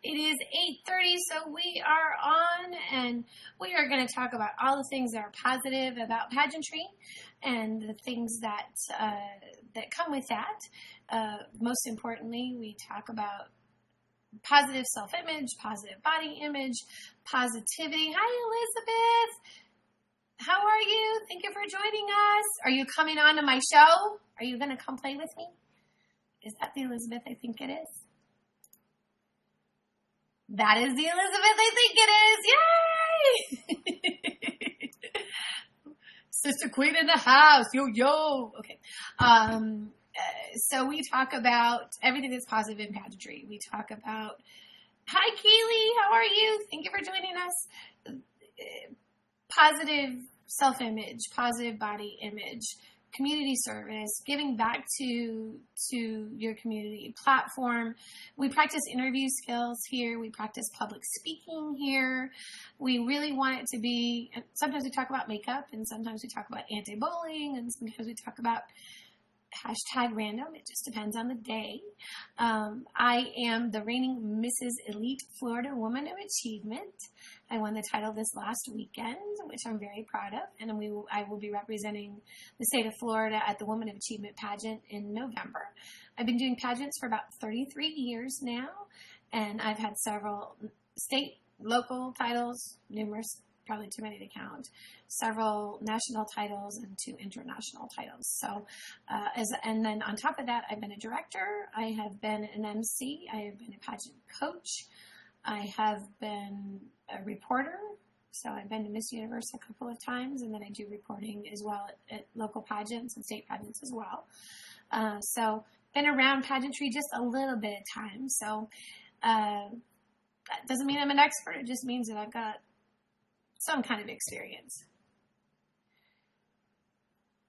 It is 8:30, so we are on, and we are going to talk about all the things that are positive about pageantry and the things that that come with that. Most importantly, we talk about positive self-image, positive body image, positivity. Hi, Elizabeth. How are you? Thank you for joining us. Are you coming on to my show? Are you going to come play with me? Is that the Elizabeth I think it is? That is the Elizabeth I think it is. Yay! Sister Queen in the house. Yo, yo. Okay. So we talk about everything that's positive in pageantry. We talk about, hi, Kaylee. How are you? Thank you for joining us. Positive self-image, positive body image, community service, giving back to your community platform. We practice interview skills here. We practice public speaking here. We really want it to be, sometimes we talk about makeup, and sometimes we talk about anti-bullying, and sometimes we talk about #random. It just depends on the day. I am the reigning Mrs. Elite Florida Woman of Achievement. I won the title this last weekend, which I'm very proud of. And I will be representing the state of Florida at the Woman of Achievement pageant in November. I've been doing pageants for about 33 years now. And I've had several state, local titles, numerous, probably too many to count, several national titles and 2 international titles. So, and then on top of that, I've been a director, I have been an MC, I have been a pageant coach, I have been a reporter, so I've been to Miss Universe a couple of times, and then I do reporting as well at local pageants and state pageants as well. So, been around pageantry just a little bit of time, so that doesn't mean I'm an expert, it just means that I've got some kind of experience.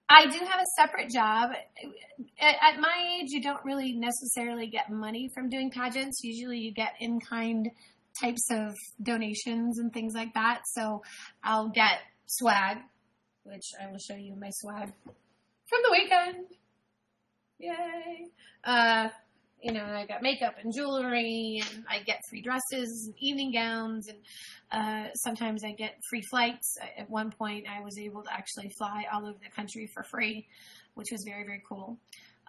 I do have a separate job. At my age, you don't really necessarily get money from doing pageants. Usually you get in-kind types of donations and things like that. So I'll get swag, which I will show you my swag from the weekend. Yay. I got makeup and jewelry, and I get free dresses and evening gowns, and sometimes I get free flights. At one point, I was able to actually fly all over the country for free, which was very, very cool.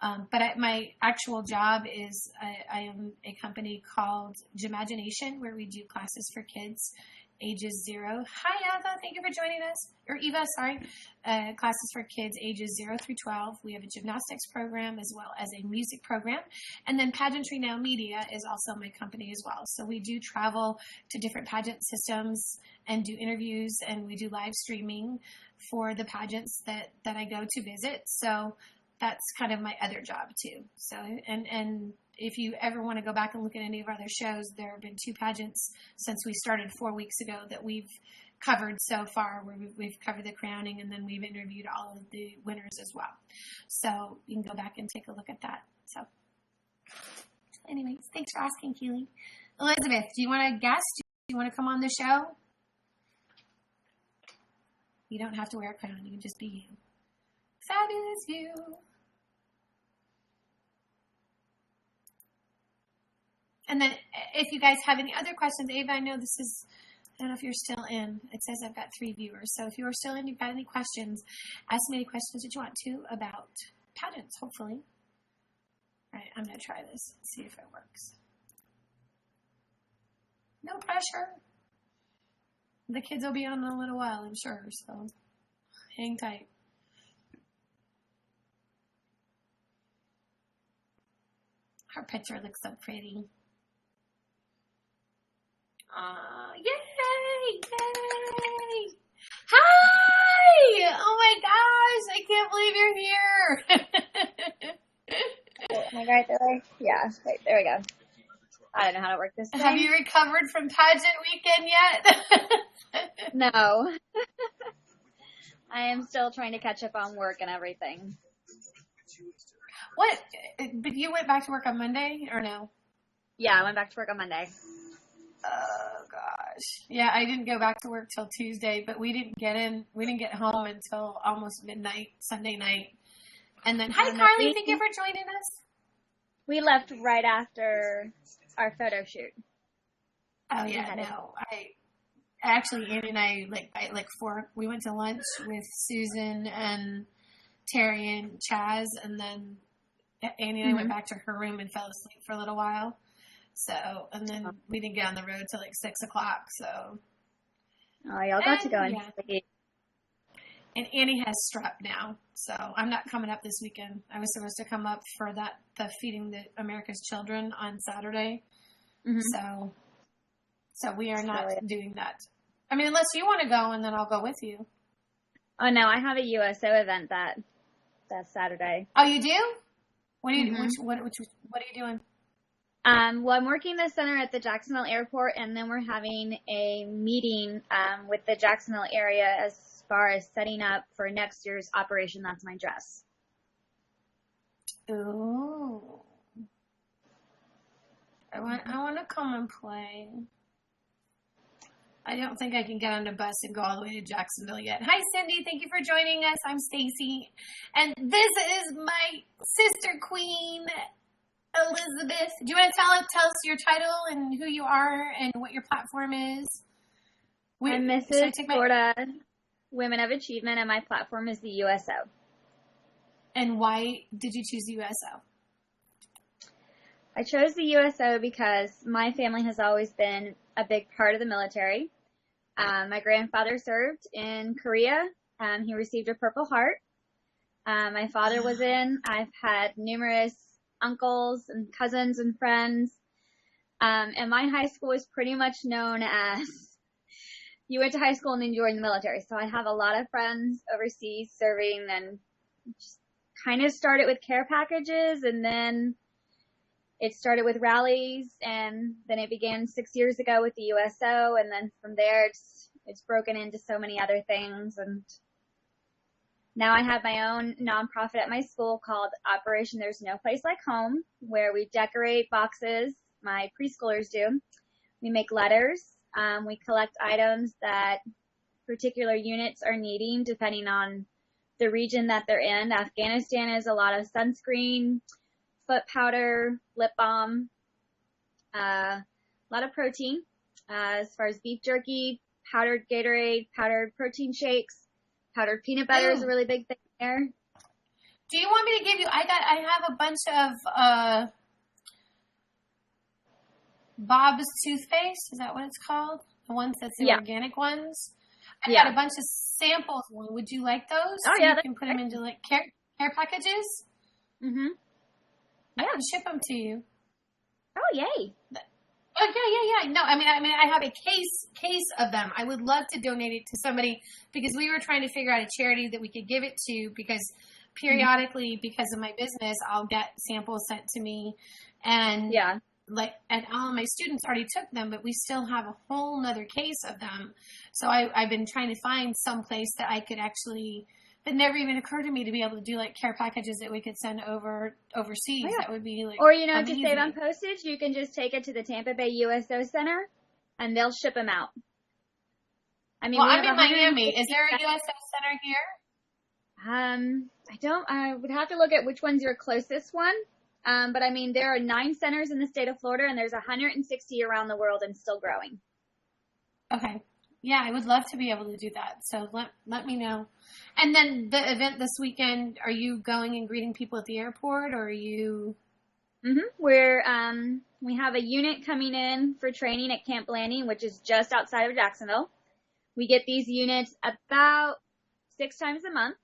But my actual job is I am a company called Jimagination, where we do classes for kids ages 0. Hi, Eva. Thank you for joining us. Or Eva, sorry. Classes for kids ages 0 through 12. We have a gymnastics program as well as a music program. And then Pageantry Now Media is also my company as well. So we do travel to different pageant systems and do interviews, and we do live streaming for the pageants that I go to visit. So that's kind of my other job too. So, and if you ever want to go back and look at any of our other shows, there have been 2 pageants since we started 4 weeks ago that we've covered so far, where we've covered the crowning, and then we've interviewed all of the winners as well. So you can go back and take a look at that. So anyways, thanks for asking, Keely. Elizabeth, do you want to guess? Do you want to come on the show? You don't have to wear a crown. You can just be you. Fabulous you. And then if you guys have any other questions, Ava, I know this is, I don't know if you're still in. It says I've got 3 viewers. So if you are still in, you've got any questions, ask me any questions that you want to about pageants, hopefully. All right, I'm going to try this and see if it works. No pressure. The kids will be on in a little while, I'm sure, so hang tight. Her picture looks so pretty. Yay! Yay! Hi! Oh my gosh, I can't believe you're here. Am I right there? Yeah, wait, there we go. I don't know how to work this thing. Have you recovered from pageant weekend yet? No. I am still trying to catch up on work and everything. What? But you went back to work on Monday, or no? Yeah, I went back to work on Monday. Oh gosh. Yeah, I didn't go back to work till Tuesday, but we didn't get home until almost midnight, Sunday night. And then, hi Carly, thank you for joining us. We left right after our photo shoot. Oh We yeah, had it. no. Actually, Andy and I we went to lunch with Susan and Terry and Chaz, and then Andy and I went Mm-hmm. back to her room and fell asleep for a little while. So, and then we didn't get on the road till like 6 o'clock. So, Oh, y'all got to and go and yeah, sleep. and Annie has strep now, so I'm not coming up this weekend. I was supposed to come up for the Feeding the America's Children on Saturday. Mm-hmm. So we are not So, yeah. doing that. I mean, unless you want to go, and then I'll go with you. Oh no, I have a USO event that Saturday. Oh, you do? What are you? Mm-hmm. What are you doing? Well, I'm working the center at the Jacksonville airport, and then we're having a meeting with the Jacksonville area as far as setting up for next year's Operation That's My Dress. Ooh. I want to come and play. I don't think I can get on a bus and go all the way to Jacksonville yet. Hi, Cindy. Thank you for joining us. I'm Stacy. And this is my sister queen, Elizabeth. Do you want to tell us your title and who you are and what your platform is? I'm Mrs. Florida Women of Achievement, and my platform is the USO. And why did you choose the USO? I chose the USO because my family has always been a big part of the military. My grandfather served in Korea. He received a Purple Heart. My father was in. I've had numerous uncles and cousins and friends. And my high school is pretty much known as you went to high school and then you joined the military. So I have a lot of friends overseas serving, and just kind of started with care packages, and then it started with rallies, and then it began 6 years ago with the USO, and then from there it's broken into so many other things, and now I have my own nonprofit at my school called Operation There's No Place Like Home, where we decorate boxes, my preschoolers do. We make letters, we collect items that particular units are needing depending on the region that they're in. Afghanistan is a lot of sunscreen, foot powder, lip balm, a lot of protein, as far as beef jerky, powdered Gatorade, powdered protein shakes, powdered peanut butter is a really big thing there. Do you want me to give you, I have a bunch of, Bob's toothpaste. Is that what it's called? The ones that's the organic ones? I got a bunch of samples. Would you like those? Oh, so yeah. You can put them into like care packages? Mm-hmm. I can ship them to you. Oh, yay. Oh, yeah. No, I mean, I have a case of them. I would love to donate it to somebody because we were trying to figure out a charity that we could give it to, because periodically, because of my business, I'll get samples sent to me, and and all of my students already took them, but we still have a whole nother case of them. So I've been trying to find some place that I could actually. It never even occurred to me to be able to do like care packages that we could send overseas. Oh, yeah. That would be like, or amazing. To save on postage, you can just take it to the Tampa Bay USO Center, and they'll ship them out. I mean, I'm in Miami. Is there a USO Center here? I would have to look at which one's your closest one. But I mean, there are 9 centers in the state of Florida, and there's 160 around the world and still growing. Okay. Yeah, I would love to be able to do that. So let me know. And then the event this weekend, are you going and greeting people at the airport, or are you? Mm-hmm. We have a unit coming in for training at Camp Blanding, which is just outside of Jacksonville. We get these units about 6 times a month.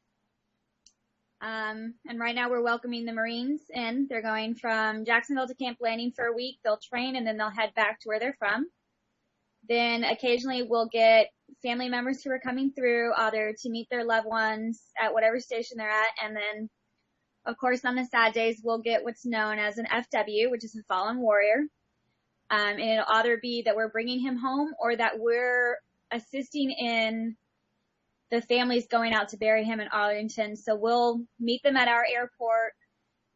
And right now we're welcoming the Marines in. They're going from Jacksonville to Camp Blanding for a week. They'll train, and then they'll head back to where they're from. Then occasionally we'll get family members who are coming through, either to meet their loved ones at whatever station they're at. And then, of course, on the sad days, we'll get what's known as an FW, which is a fallen warrior. And it'll either be that we're bringing him home or that we're assisting in the families going out to bury him in Arlington. So we'll meet them at our airport.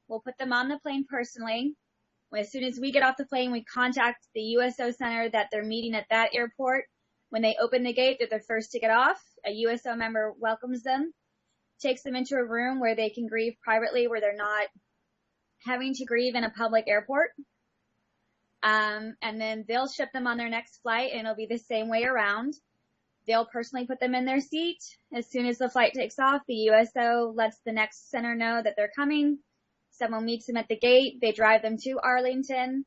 We'll put them on the plane personally. As soon as we get off the plane, we contact the USO Center that they're meeting at that airport. When they open the gate, they're the first to get off. A USO member welcomes them, takes them into a room where they can grieve privately, where they're not having to grieve in a public airport. And then they'll ship them on their next flight, and it'll be the same way around. They'll personally put them in their seat. As soon as the flight takes off, the USO lets the next center know that they're coming. Someone meets them at the gate. They drive them to Arlington.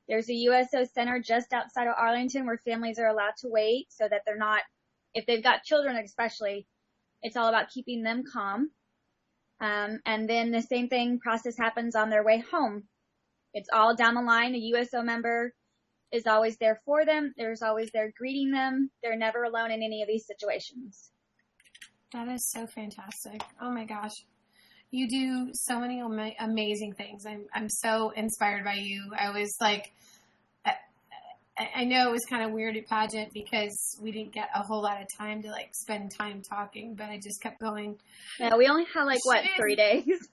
There's a USO center just outside of Arlington where families are allowed to wait so that they're not, if they've got children especially, it's all about keeping them calm. And then the same thing process happens on their way home. It's all down the line. A USO member is always there for them. There's always there greeting them. They're never alone in any of these situations. That is so fantastic. Oh my gosh. You do so many amazing things. I'm so inspired by you. I was like, I know it was kind of weird at pageant because we didn't get a whole lot of time to like spend time talking, but I just kept going. Yeah, we only had like, 3 days?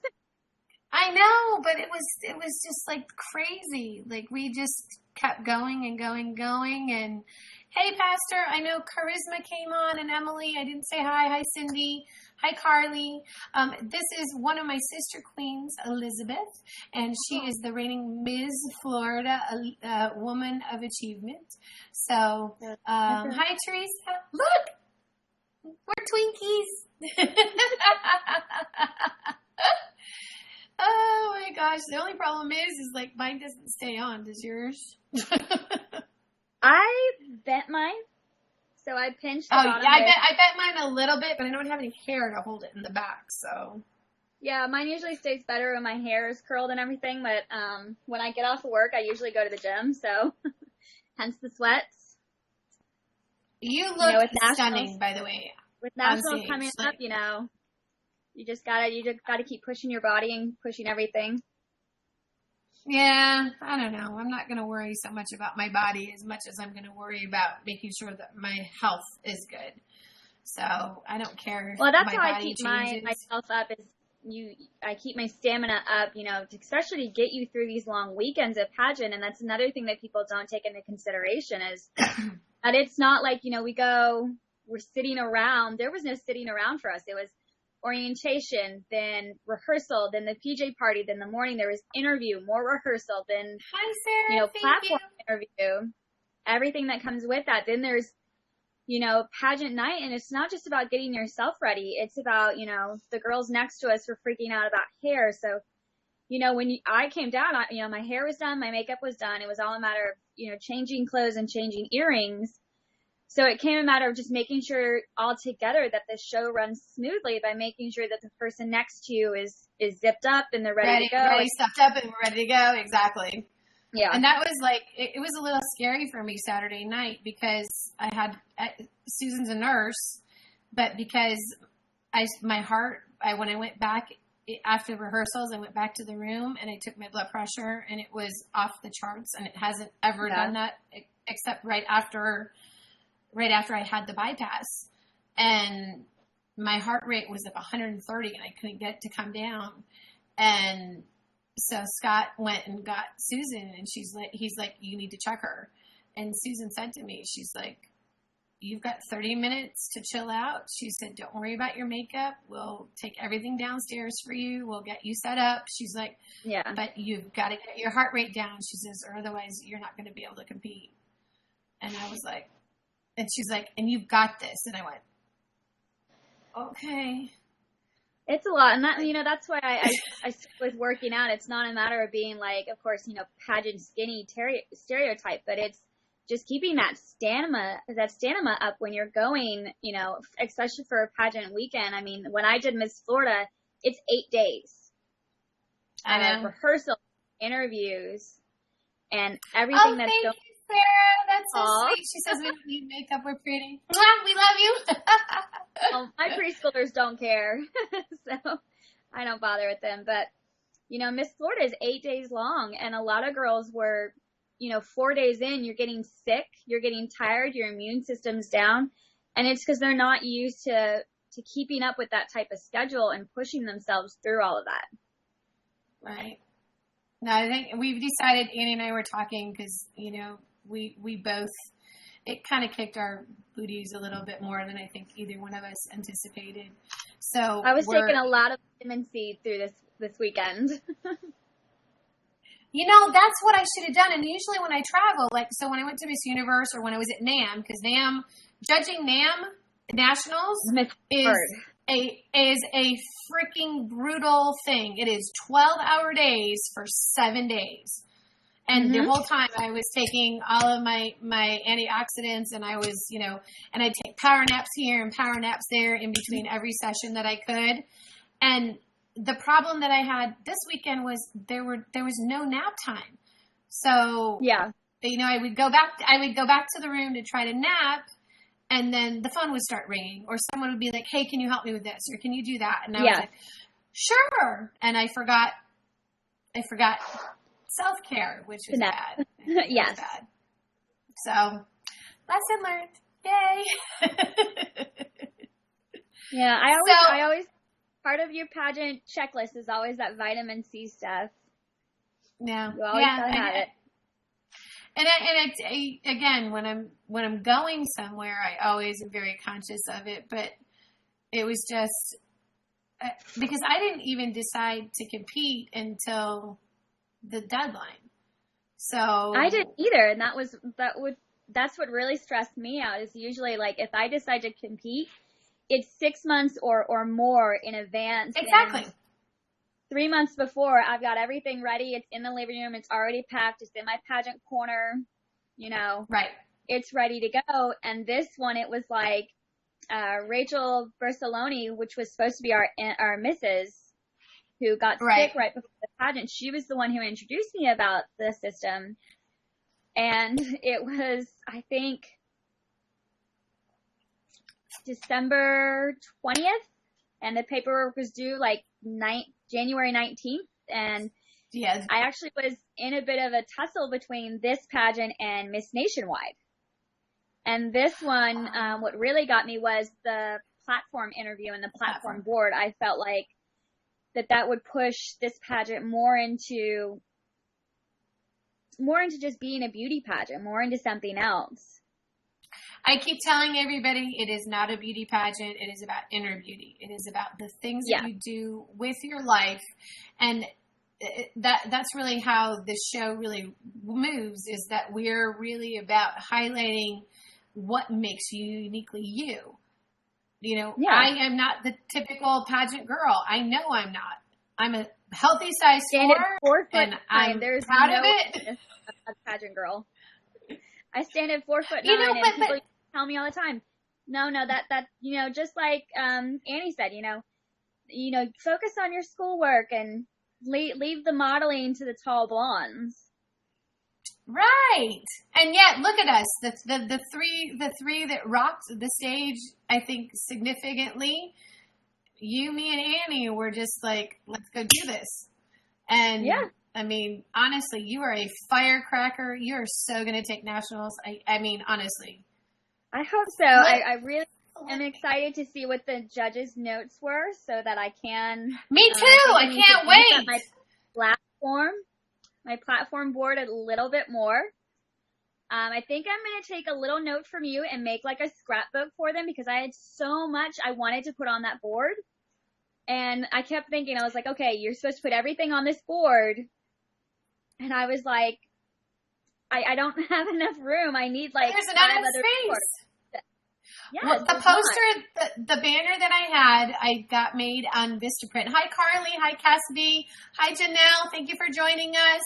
I know, but it was just like crazy. Like we just kept going and going. And hey, Pastor, I know Charisma came on and Emily. I didn't say hi. Hi, Cindy. Hi, Carly. This is one of my sister queens, Elizabeth, and she is the reigning Ms. Florida Woman of Achievement. So, hi, Teresa. Look, we're Twinkies. Oh my gosh. The only problem is like mine doesn't stay on. Does yours? I bent mine. So I pinched the bottom. Yeah, I bet mine a little bit, but I don't have any hair to hold it in the back, so. Yeah, mine usually stays better when my hair is curled and everything, but when I get off of work, I usually go to the gym, so hence the sweats. You look stunning, by the way. With nationals coming up, you just gotta keep pushing your body and pushing everything. Yeah, I don't know. I'm not going to worry so much about my body as much as I'm going to worry about making sure that my health is good. So I don't care if well, that's my how body I keep changes. my health up. I keep my stamina up, especially to get you through these long weekends of pageant. And that's another thing that people don't take into consideration is that it's not like, we're sitting around. There was no sitting around for us. It was orientation, then rehearsal, then the PJ party, then the morning there was interview, more rehearsal, then hi Sarah, platform interview, everything that comes with that. Then there's pageant night, and it's not just about getting yourself ready. It's about the girls next to us were freaking out about hair. So when I came down, my hair was done, my makeup was done. It was all a matter of changing clothes and changing earrings. So it came a matter of just making sure all together that the show runs smoothly by making sure that the person next to you is zipped up and they're ready to go. Ready, stuffed up and ready to go. Exactly. Yeah. And that was like, it was a little scary for me Saturday night because I had, Susan's a nurse, but because when I went back after rehearsals, I went back to the room and I took my blood pressure and it was off the charts, and it hasn't ever done that except right after I had the bypass, and my heart rate was like 130 and I couldn't get it to come down. And so Scott went and got Susan, and he's like, you need to check her. And Susan said to me, she's like, you've got 30 minutes to chill out. She said, don't worry about your makeup. We'll take everything downstairs for you. We'll get you set up. She's like, yeah, but you've got to get your heart rate down. She says, or otherwise you're not going to be able to compete. And I was like, and she's like, and you've got this. And I went, okay. It's a lot. And that, that's why I stick with working out. It's not a matter of being like, of course, pageant skinny stereotype, but it's just keeping that stamina up when you're going, especially for a pageant weekend. I mean, when I did Miss Florida, it's 8 days of rehearsal, interviews, and everything that's going on. Sarah, that's so sweet. She says we don't need makeup. We're pretty. We love you. Well, my preschoolers don't care, so I don't bother with them. But, Miss Florida is 8 days long, and a lot of girls were, 4 days in, you're getting sick, you're getting tired, your immune system's down, and it's because they're not used to keeping up with that type of schedule and pushing themselves through all of that. Right. No, I think we've decided, Annie and I were talking because, we both, it kind of kicked our booties a little bit more than I think either one of us anticipated. So I was taking a lot of vitamin C through this weekend. That's what I should have done. And usually when I travel, like, so when I went to Miss Universe or when I was at NAM, because judging NAM Nationals is a freaking brutal thing. It is 12-hour days for 7 days. And the whole time I was taking all of my antioxidants, and I was, and I'd take power naps here and power naps there in between every session that I could. And the problem that I had this weekend was there was no nap time. So, I would go back to the room to try to nap, and then the phone would start ringing, or someone would be like, "Hey, can you help me with this? Or can you do that?" And I was like, "Sure." And I forgot self-care, which was bad. Yes. Was bad. So, lesson learned. Yay. Yeah, I always part of your pageant checklist is always that vitamin C stuff. Yeah. You always gotta have it. And I again, when I'm going somewhere, I always am very conscious of it. But it was just because I didn't even decide to compete until the deadline. So I didn't either, and that's what really stressed me out. Is usually like if I decide to compete, it's 6 months or more in advance. Exactly. 3 months before, I've got everything ready. It's in the living room. It's already packed. It's in my pageant corner. Right. It's ready to go. And this one, it was like Rachel Bersaloni, which was supposed to be our Mrs., who got sick right before the pageant. She was the one who introduced me about the system. And it was, I think, December 20th, and the paperwork was due like January 19th. And I actually was in a bit of a tussle between this pageant and Miss Nationwide. And this one, what really got me was the platform interview and the platform board. I felt like that would push this pageant more into just being a beauty pageant, more into something else. I keep telling everybody it is not a beauty pageant. It is about inner beauty. It is about the things that you do with your life. And that's really how this show really moves, is that we're really about highlighting what makes you uniquely you. I am not the typical pageant girl. I know I'm not. I'm a healthy size 4, and I'm proud of it. A pageant girl. I stand at 4'9", and people tell me all the time, no, that just like Annie said, focus on your schoolwork and leave the modeling to the tall blondes. Right. And yet, look at us. The three that rocked the stage, I think, significantly. You, me, and Annie were just like, let's go do this. And I mean, honestly, you are a firecracker. You are so going to take nationals. I mean, honestly. I hope so. I really am excited to see what the judges' notes were so that I can. Me too. I can't wait. My platform board a little bit more. I think I'm going to take a little note from you and make like a scrapbook for them, because I had so much I wanted to put on that board. And I kept thinking, I was like, okay, you're supposed to put everything on this board. And I was like, I don't have enough room. I need like there's not enough space. Boards. Yes, well, the poster, the banner that I got made on Vistaprint. Hi, Carly. Hi, Cassidy. Hi, Janelle. Thank you for joining us.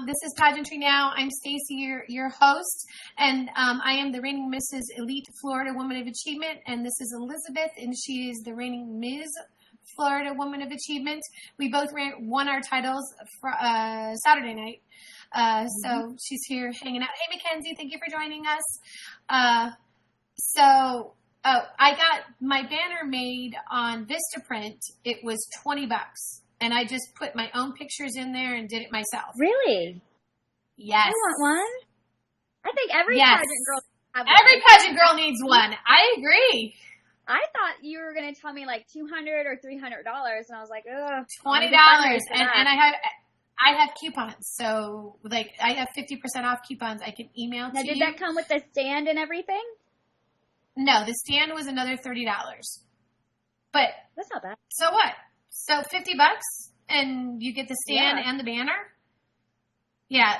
This is Pageantry Now. I'm Stacy, your host, and I am the reigning Mrs. Elite Florida Woman of Achievement, and this is Elizabeth, and she is the reigning Ms. Florida Woman of Achievement. We both won our titles for Saturday night. So she's here hanging out. Hey, Mackenzie, thank you for joining us. I got my banner made on Vistaprint. It was $20, and I just put my own pictures in there and did it myself. Really? Yes. I want one. I think every pageant girl needs one. I agree. I thought you were going to tell me like $200 or $300, and I was like, ugh. $20, and I have coupons, so like I have 50% off coupons. I can email to you. Now, did that come with the stand and everything? No, the stand was another $30. But that's not bad. So what? So $50, and you get the stand and the banner. Yeah,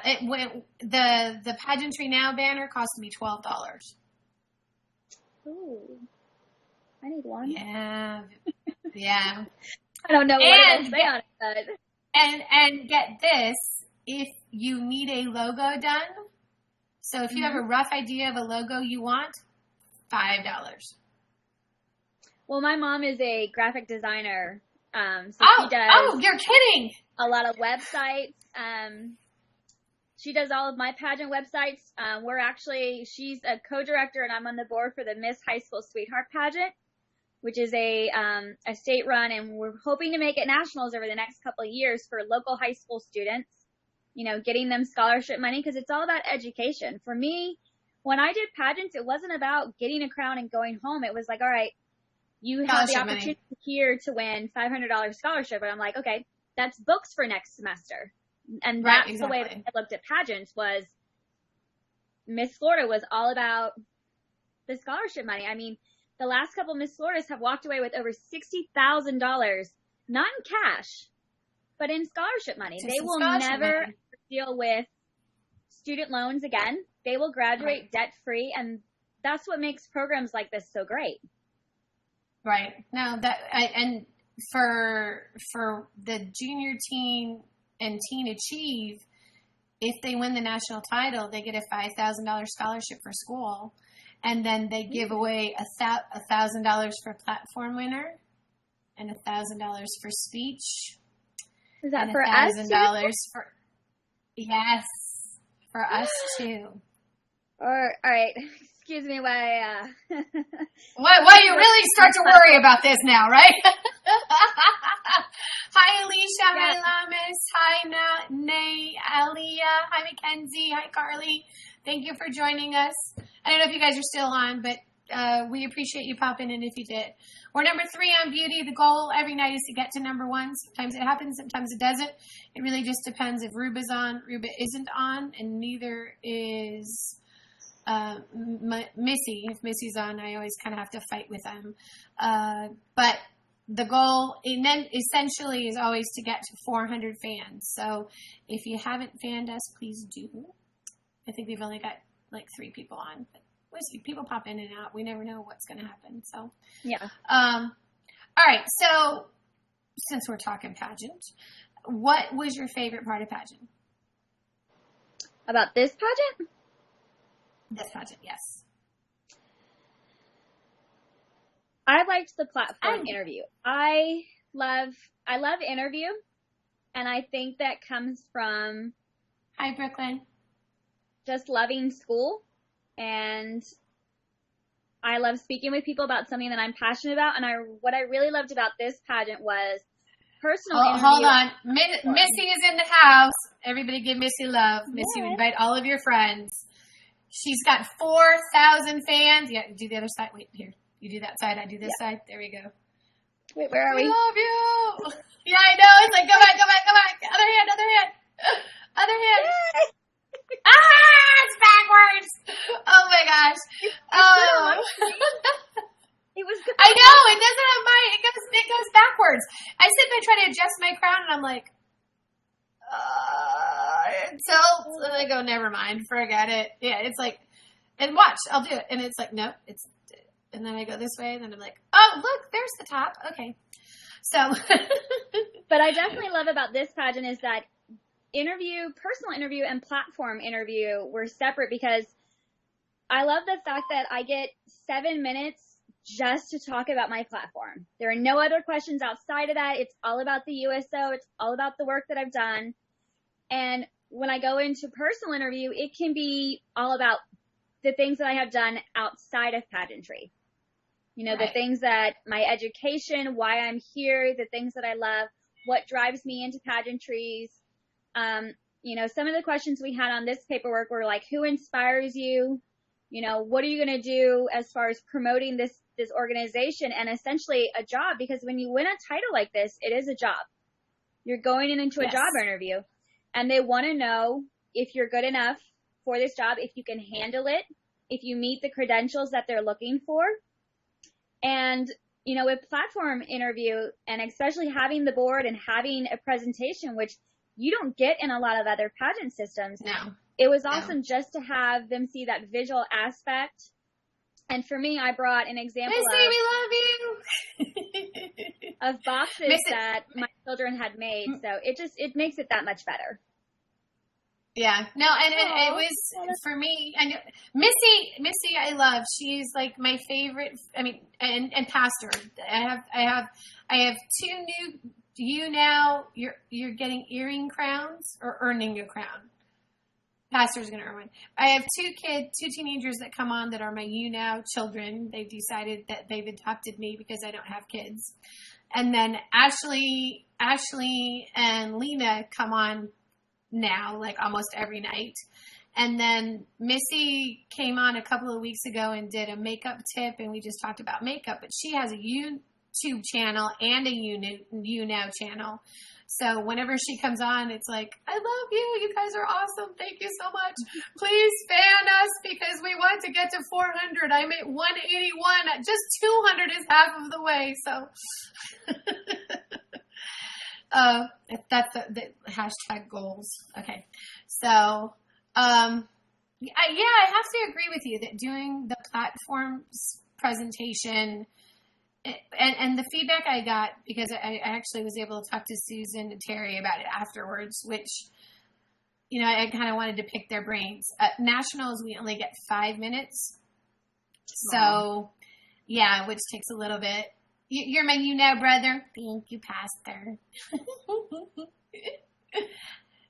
the Pageantry Now banner cost me $12. Ooh, I need one. Yeah, yeah. I don't know what it'll say on it, but. And get this, if you need a logo done, so if you have a rough idea of a logo you want, $5. Well, my mom is a graphic designer, so she does. Oh, you're kidding! A lot of websites. She does all of my pageant websites. She's a co-director, and I'm on the board for the Miss High School Sweetheart pageant, which is a state run, and we're hoping to make it nationals over the next couple of years for local high school students, getting them scholarship money, because it's all about education. For me, when I did pageants, it wasn't about getting a crown and going home. It was like, all right, you have the opportunity here to win $500 scholarship. And I'm like, okay, that's books for next semester. And that's the way that I looked at pageants. Was Miss Florida was all about the scholarship money. I mean, the last couple Miss Floridas have walked away with over $60,000, not in cash, but in scholarship money. They will never deal with student loans again. They will graduate debt-free, and that's what makes programs like this so great. Right. No, and for the junior teen and Teen Achieve, if they win the national title, they get a $5,000 scholarship for school. And then they give away $1,000 for platform winner and $1,000 for speech. Is that for us? $1,000 for, yes, for us too. All right. Excuse me, why you really start to worry about this now, right? Hi, Alicia. Hi, Lamis. Hi, Nay, Aliyah. Hi, Mackenzie. Hi, Carly. Thank you for joining us. I don't know if you guys are still on, but we appreciate you popping in if you did. We're number 3 on beauty. The goal every night is to get to number 1. Sometimes it happens, sometimes it doesn't. It really just depends if Ruba's on, Ruba isn't on, and neither is Missy. If Missy's on, I always kind of have to fight with them. But the goal, and then essentially, is always to get to 400 fans. So if you haven't fanned us, please do. I think we've only got like 3 people on, but we'll see. People pop in and out. We never know what's going to happen. So yeah. All right. So since we're talking pageant, what was your favorite part of pageant? About this pageant? This pageant, yes. I liked the platform interview. I love interview, and I think that comes from Hi, Brooklyn. Just loving school, and I love speaking with people about something that I'm passionate about. And what I really loved about this pageant was personal interview. Hold on. Missy is in the house. Everybody give Missy love. Missy, invite all of your friends. She's got 4,000 fans. Yeah, do the other side. Wait, here. You do that side, I do this side. There we go. Wait, where are we? I love you. Yeah, I know. It's like, go back. Other hand. Other hand. It's backwards. Oh my gosh. It was good. I know. It doesn't have it goes backwards. I sit there trying to adjust my crown, and I'm like, it tilts. And I go, never mind. Forget it. Yeah, it's like, and watch, I'll do it. And it's like, nope, and then I go this way, and then I'm like, oh, look, there's the top. Okay. So. But I definitely love about this pageant is that personal interview and platform interview were separate, because I love the fact that I get 7 minutes just to talk about my platform. There are no other questions outside of that. It's all about the USO. It's all about the work that I've done. And when I go into personal interview, it can be all about the things that I have done outside of pageantry. Right. The things that my education, why I'm here, the things that I love, what drives me into pageantries. Some of the questions we had on this paperwork were like, who inspires you? What are you going to do as far as promoting this organization, and essentially a job? Because when you win a title like this, it is a job. You're going into a job interview, and they want to know if you're good enough for this job, if you can handle it, if you meet the credentials that they're looking for. And, with platform interview, and especially having the board and having a presentation, which you don't get in a lot of other pageant systems. No. It was awesome just to have them see that visual aspect. And for me, I brought an example Missy, we love you. of boxes that my children had made. So it makes it that much better. Yeah, no, and it was for me. And Missy, I love. She's like my favorite. I mean, and Pastor. I have two new. YouNow, you're getting earring crowns or earning a crown. Pastor's gonna earn one. I have two teenagers that come on that are my YouNow children. They've decided that they've adopted me because I don't have kids. And then Ashley and Lena come on now, like almost every night. And then Missy came on a couple of weeks ago and did a makeup tip, and we just talked about makeup, but she has a YouTube channel and a YouNow channel. So whenever she comes on, it's like, I love you. You guys are awesome. Thank you so much. Please fan us because we want to get to 400. I'm at 181. Just 200 is half of the way. So that's the hashtag goals. Okay. So, I have to agree with you that doing the platforms presentation and the feedback I got, because I actually was able to talk to Susan and Terry about it afterwards, which, I kind of wanted to pick their brains. Nationals, we only get 5 minutes. So, yeah, which takes a little bit. You're my YouNow brother. Thank you, Pastor.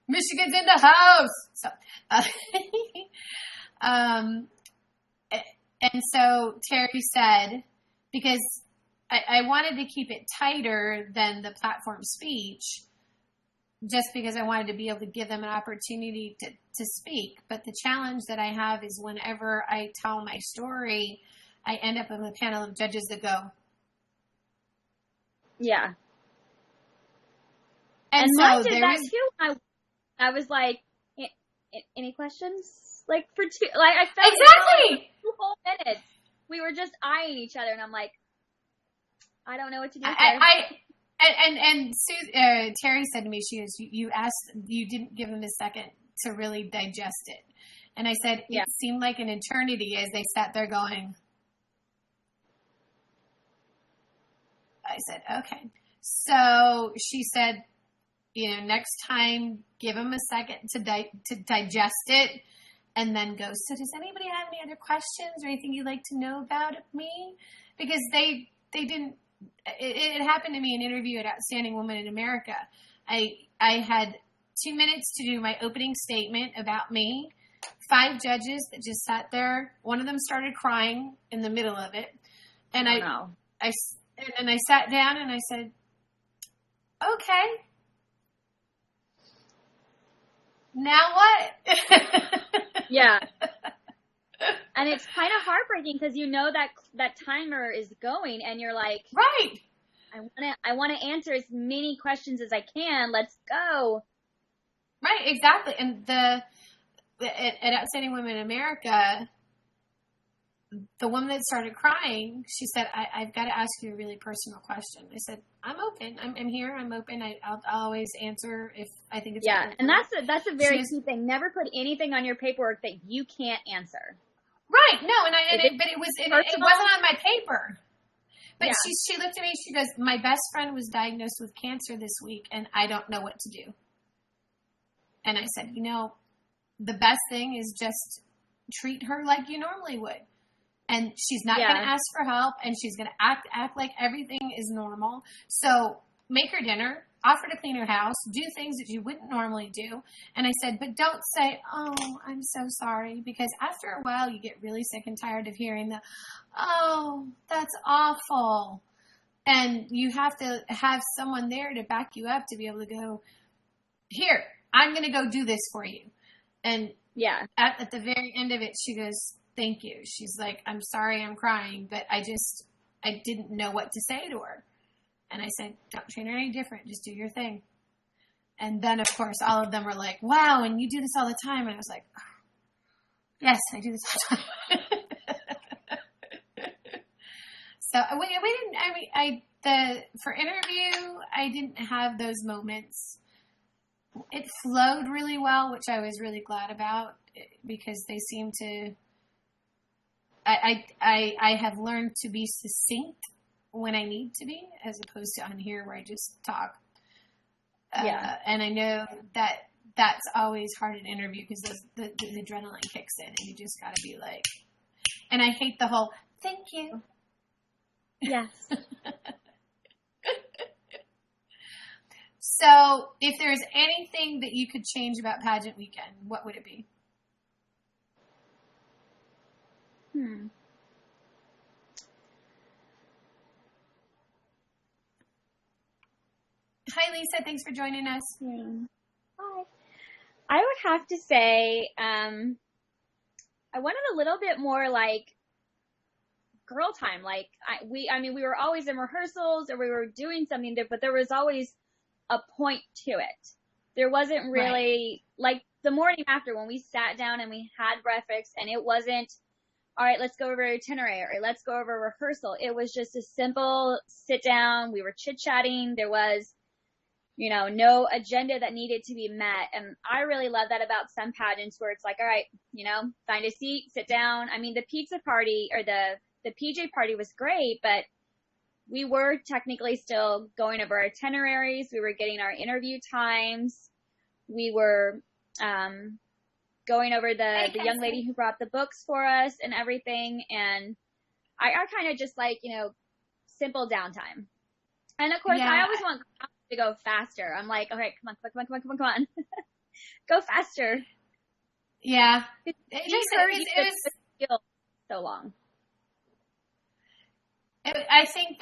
Michigan's in the house. So, and so Terry said, because I wanted to keep it tighter than the platform speech, just because I wanted to be able to give them an opportunity to speak. But the challenge that I have is whenever I tell my story, I end up with a panel of judges that go, yeah. And so mine did that too. I was like, any questions? Like for two, like I felt exactly 2 whole minutes. We were just eyeing each other, and I'm like, I don't know what to do. Terry said to me, she goes, you didn't give them a second to really digest it. And I said, it seemed like an eternity as they sat there going. I said, okay. So she said, next time, give them a second to digest it and then go, so does anybody have any other questions or anything you'd like to know about me? Because they didn't, it happened to me in an interview at Outstanding Woman in America. I had 2 minutes to do my opening statement about me, 5 judges that just sat there. One of them started crying in the middle of it. And I sat down and I said, okay. Now what? Yeah. And it's kind of heartbreaking because that timer is going and you're like, right. I want to answer as many questions as I can. Let's go. Right, exactly. And at Outstanding Women in America, the woman that started crying, she said, I've got to ask you a really personal question. I said, I'm open. I'm here. I'm open. I'll always answer if I think it's important. And that's a very key thing. Never put anything on your paperwork that you can't answer. Right. No. But it wasn't on my paper. But she looked at me. She goes, my best friend was diagnosed with cancer this week, and I don't know what to do. And I said, the best thing is just treat her like you normally would. And she's not going to ask for help, and she's going to act like everything is normal. So make her dinner, offer to clean her house, do things that you wouldn't normally do. And I said, but don't say, oh, I'm so sorry, because after a while you get really sick and tired of hearing the, oh, that's awful. And you have to have someone there to back you up to be able to go, here, I'm going to go do this for you. And at the very end of it, she goes, thank you. She's like, I'm sorry I'm crying, but I didn't know what to say to her. And I said, don't treat her any different. Just do your thing. And then, of course, all of them were like, wow, and you do this all the time. And I was like, oh, yes, I do this all the time. So we didn't, for interview, I didn't have those moments. it flowed really well, which I was really glad about because they seem to. I have learned to be succinct when I need to be, as opposed to on here where I just talk. Yeah. And I know that that's always hard in an interview because the adrenaline kicks in and you just got to be like, and I hate the whole, thank you. Yes. So if there's anything that you could change about pageant weekend, what would it be? Hi, Lisa. Thanks for joining us. Yeah. Hi. I would have to say, I wanted a little bit more like girl time. Like we were always in rehearsals or we were doing something, but there was always a point to it. There wasn't really like the morning after when we sat down and we had breakfast and it wasn't, all right, let's go over itinerary or let's go over rehearsal. It was just a simple sit down. We were chit chatting. There was, no agenda that needed to be met. And I really love that about some pageants where it's like, all right, find a seat, sit down. I mean, the pizza party or the PJ party was great, but we were technically still going over our itineraries. We were getting our interview times. We were, going over the young lady who brought the books for us and everything. And I kind of just like, simple downtime. And of course, I always want to go faster. I'm like, okay, come on. Go faster. Yeah. It just feels so long. I think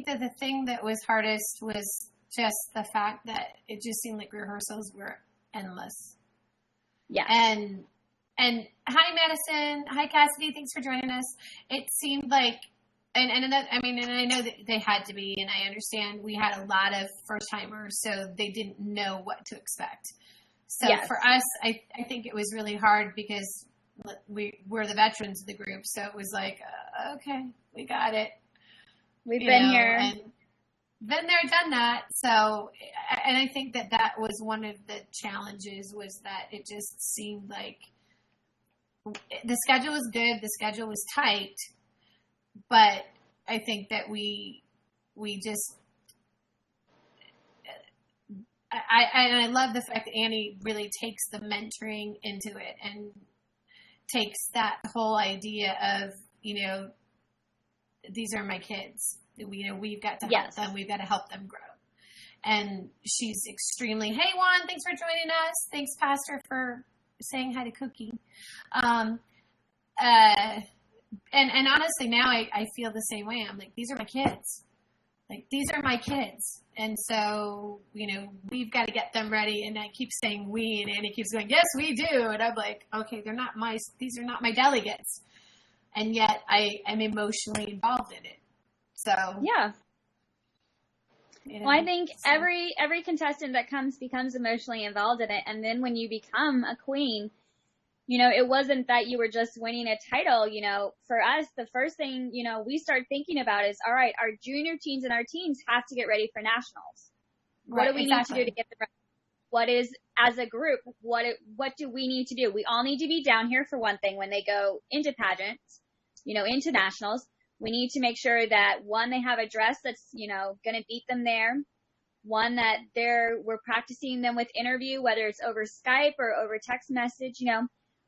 that the thing that was hardest was just the fact that it just seemed like rehearsals were endless. Yeah. And hi, Madison. Hi, Cassidy. Thanks for joining us. It seemed like, and I know that they had to be, and I understand we had a lot of first timers, so they didn't know what to expect. So for us, I think it was really hard because we're the veterans of the group. So it was like, okay, we got it. We've been here. And been there, done that. So, and I think that was one of the challenges was that it just seemed like the schedule was good. The schedule was tight, but I think that we just, I love the fact that Annie really takes the mentoring into it and takes that whole idea of, these are my kids. We've got to help them. We've got to help them grow. And she's extremely, hey, Juan, thanks for joining us. Thanks, Pastor, for saying hi to Cookie. And honestly, now I feel the same way. I'm like, these are my kids. These are my kids. And so, we've got to get them ready. And I keep saying we, and Annie keeps going, yes, we do. And I'm like, okay, these are not my delegates. And yet I am emotionally involved in it. So yeah. Well, I think every contestant that becomes emotionally involved in it. And then when you become a queen, it wasn't that you were just winning a title. For us, the first thing, we start thinking about is, all right, our junior teams and our teams have to get ready for nationals. What do we need to do to get them ready? What is, as a group, what do we need to do? We all need to be down here for one thing when they go into pageants, into nationals. We need to make sure that, one, they have a dress that's, going to beat them there. One, that we're practicing them with interview, whether it's over Skype or over text message,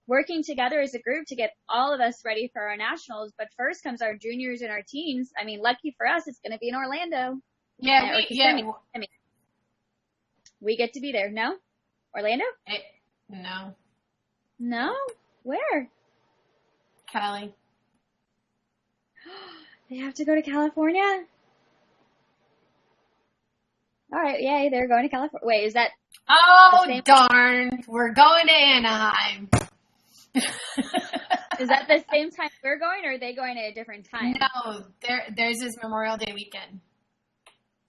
working together as a group to get all of us ready for our nationals. But first comes our juniors and our teens. I mean, lucky for us, it's going to be in Orlando. Yeah, we get to be there. No? Orlando? No. No? Where? Cali. They have to go to California? All right, yay, they're going to California. Wait, is that... Oh, darn. We're going to Anaheim. Is that the same time we're going, or are they going at a different time? No, theirs is Memorial Day weekend.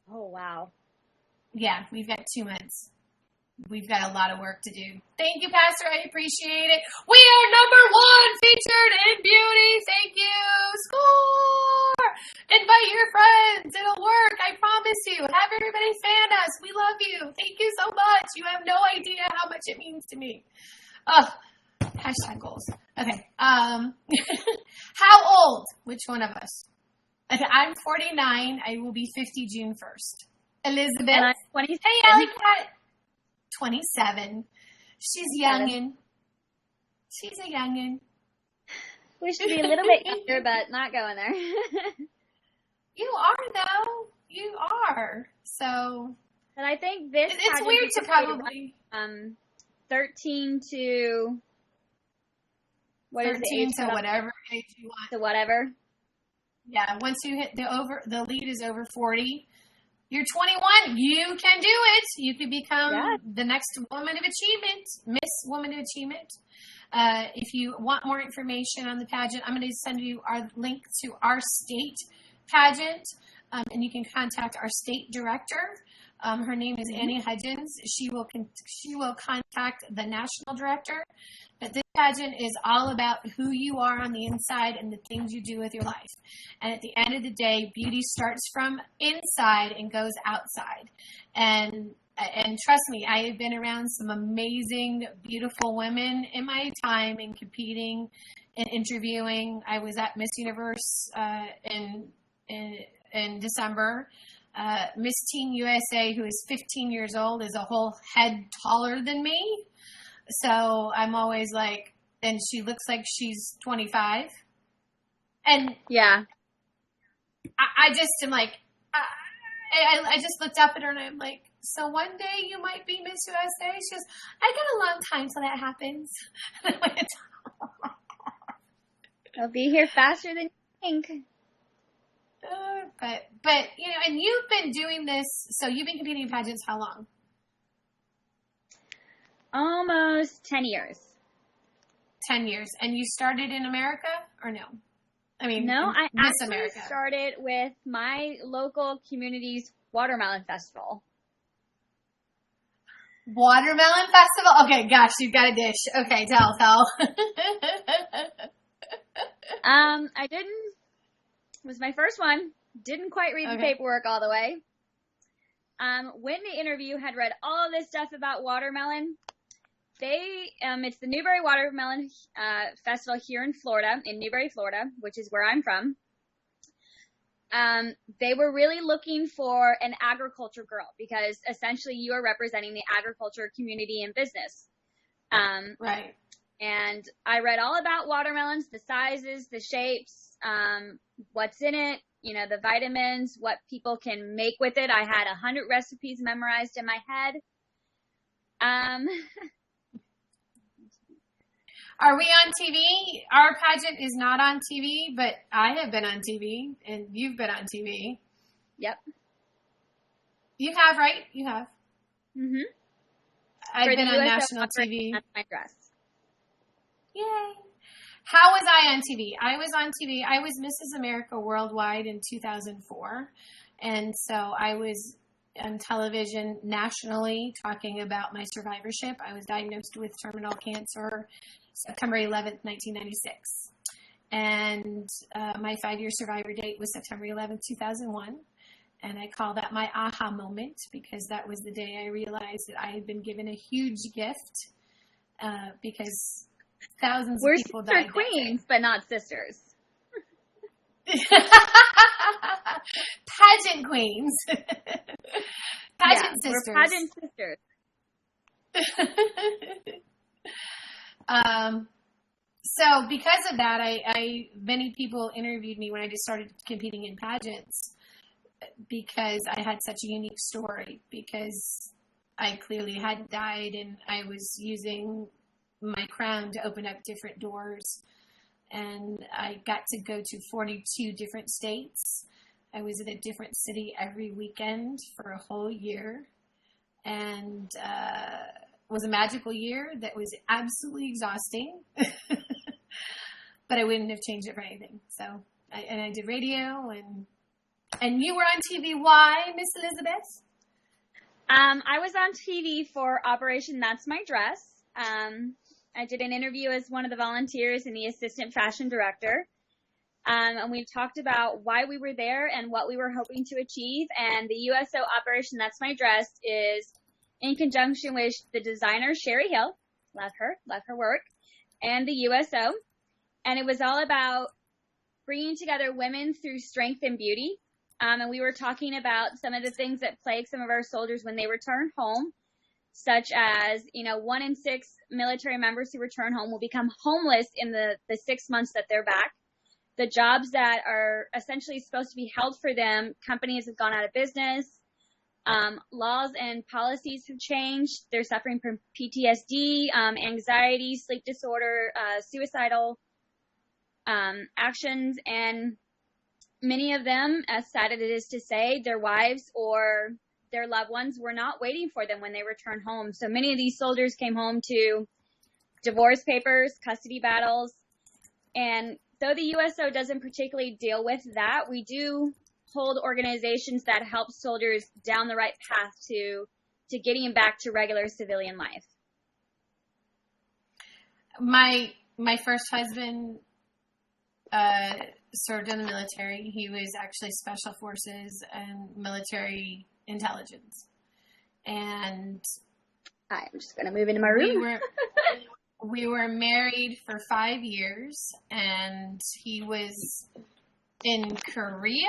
Oh, wow. Yeah, we've got 2 months. We've got a lot of work to do. Thank you, Pastor. I appreciate it. We are #1 featured in beauty. Thank you. Score! Invite your friends. It'll work. I promise you. Have everybody fan us. We love you. Thank you so much. You have no idea. Oh, hashtag goals. Okay. How old? Which one of us? Okay, I'm 49. I will be 50 June 1st. Elizabeth. And I'm 27. Hey, Alley Cat. 27. She's youngin'. She's a youngin'. We should be a little bit younger, but not going there. You are, though. You are. So. And I think this it's weird to probably. 13 to. What 13 is the age to whatever age you want. To whatever. Yeah, once you hit the lead is over 40. You're 21. You can do it. You could become the next Woman of Achievement, Miss Woman of Achievement. If you want more information on the pageant, I'm going to send you our link to our state pageant, and you can contact our state director. Her name is Annie Hudgens. She will contact the national director. But this pageant is all about who you are on the inside and the things you do with your life. And at the end of the day, beauty starts from inside and goes outside. And trust me, I have been around some amazing, beautiful women in my time in competing and interviewing. I was at Miss Universe in December. Miss Teen USA, who is 15 years old, is a whole head taller than me. So I'm always like, and she looks like she's 25. And yeah, I just am like, I just looked up at her and I'm like, so one day you might be Miss USA? She goes, I got a long time till that happens. And I went, I'll be here faster than you think. But you know, and you've been doing this, so you've been competing in pageants how long? Almost 10 years. 10 years. And you started in America or no? I mean, no, I Miss actually America. started with my local community's watermelon festival. Watermelon festival? Okay, gosh, you've got a dish. Okay, tell. I didn't. It was my first one. Didn't quite read the paperwork all the way. When the interview had read all of this stuff about watermelon, it's the Newberry Watermelon Festival here in Florida, in Newberry, Florida, which is where I'm from. They were really looking for an agriculture girl because essentially you are representing the agriculture community and business. Right. And I read all about watermelons, the sizes, the shapes, what's in it, you know, the vitamins, what people can make with it. I had 100 recipes memorized in my head. Are we on TV? Our pageant is not on TV, but I have been on TV, and you've been on TV. Yep. You have, right? You have. Mm-hmm. I've been on national TV. That's my dress. Yay. How was I on TV? I was on TV. I was Mrs. America Worldwide in 2004. And so I was on television nationally talking about my survivorship. I was diagnosed with terminal cancer September 11th, 1996. And my 5-year survivor date was September 11th, 2001. And I call that my aha moment because that was the day I realized that I had been given a huge gift because thousands of people died. We're queens, but not sisters. Pageant queens. Pageant sisters. We're pageant sisters. So because of that, many people interviewed me when I just started competing in pageants because I had such a unique story because I clearly hadn't died and I was using my crown to open up different doors. And I got to go to 42 different states. I was in a different city every weekend for a whole year. And it was a magical year that was absolutely exhausting. But I wouldn't have changed it for anything. So, I did radio and you were on TV. Why, Miss Elizabeth? I was on TV for Operation That's My Dress. I did an interview as one of the volunteers and the assistant fashion director. And we talked about why we were there and what we were hoping to achieve. And the USO Operation That's My Dress is in conjunction with the designer Sherry Hill. love her work, and the USO. And it was all about bringing together women through strength and beauty. And we were talking about some of the things that plague some of our soldiers when they return home, such as, 1 in 6 military members who return home will become homeless in the 6 months that they're back. The jobs that are essentially supposed to be held for them, companies have gone out of business. Laws and policies have changed. They're suffering from PTSD, anxiety, sleep disorder, suicidal actions, and many of them, as sad as it is to say, their wives or their loved ones were not waiting for them when they returned home. So many of these soldiers came home to divorce papers, custody battles, and though the USO doesn't particularly deal with that, we do hold organizations that help soldiers down the right path to getting back to regular civilian life. My first husband served in the military. He was actually special forces and military intelligence. And I'm just going to move into my room. We were married for 5 years, and he was in Korea.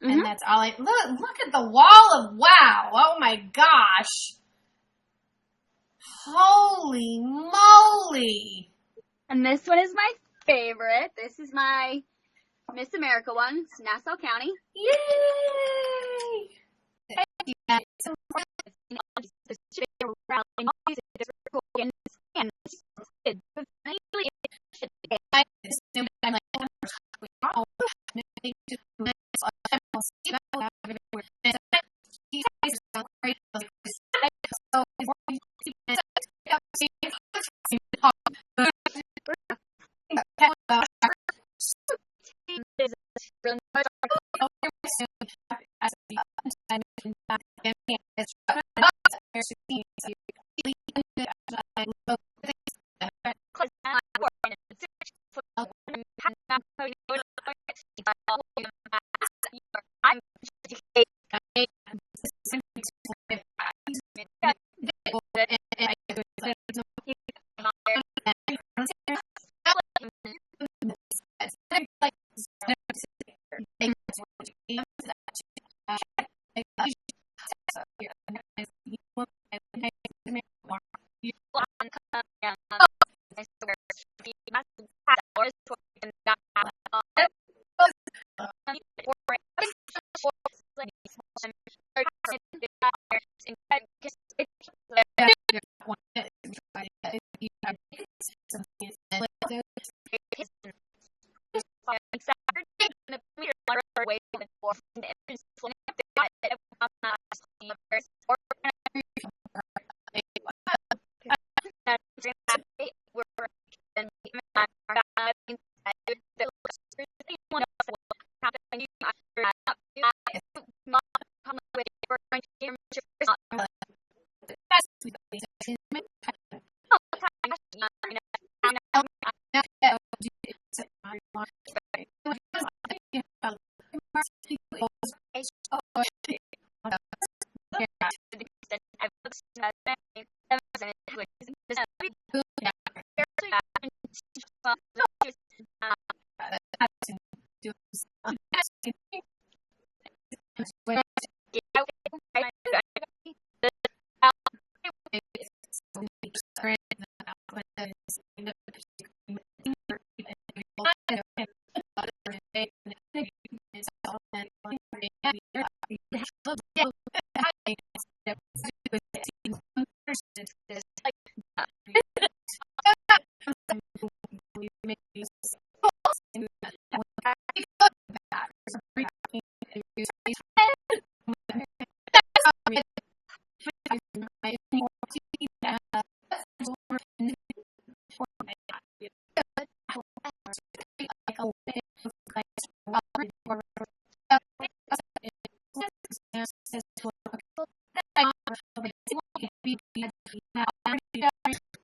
Mm-hmm. And that's all look at the wall of wow. Oh my gosh. Holy moly. And this one is my favorite. This is my Miss America one. It's Nassau County. Yay!